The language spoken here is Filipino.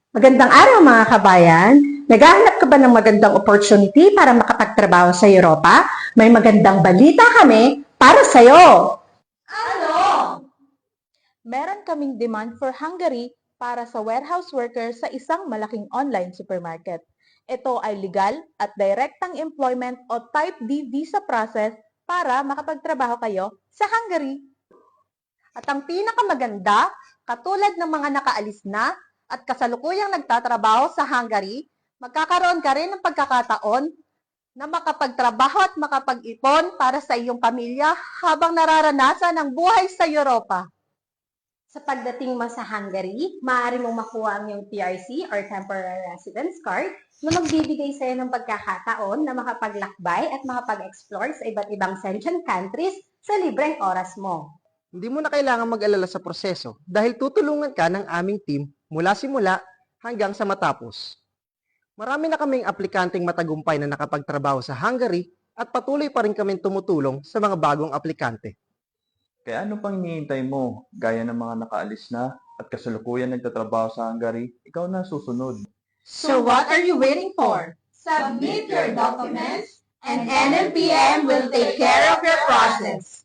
Magandang araw mga kabayan! Naghahanap ka ba ng magandang opportunity para makapagtrabaho sa Europa? May magandang balita kami para sa'yo! Meron kaming demand for Hungary para sa warehouse worker sa isang malaking online supermarket. Ito ay legal at direktang employment o Type D visa process para makapagtrabaho kayo sa Hungary. At ang pinakamaganda, katulad ng mga nakaalis na at kasalukuyang nagtatrabaho sa Hungary, magkakaroon ka rin ng pagkakataon na makapagtrabaho at makapag-ipon para sa iyong pamilya habang nararanasan ang buhay sa Europa. Sa pagdating mo sa Hungary, maaari mong makuha ang iyong TRC or Temporary Residence Card na magbibigay sa iyo ng pagkakataon na makapaglakbay at makapag-explore sa iba't ibang Schengen countries sa libreng oras mo. Hindi mo na kailangan mag-alala sa proseso dahil tutulungan ka ng aming team mula simula hanggang sa matapos. Marami na kaming aplikanteng matagumpay na nakapagtrabaho sa Hungary at patuloy pa rin kaming tumutulong sa mga bagong aplikante. Kaya ano pang hinihintay mo? Gaya ng mga nakaalis na at kasalukuyan nagtatrabaho sa Hungary, ikaw na susunod. So what are you waiting for? Submit your documents and NMPM will take care of your process.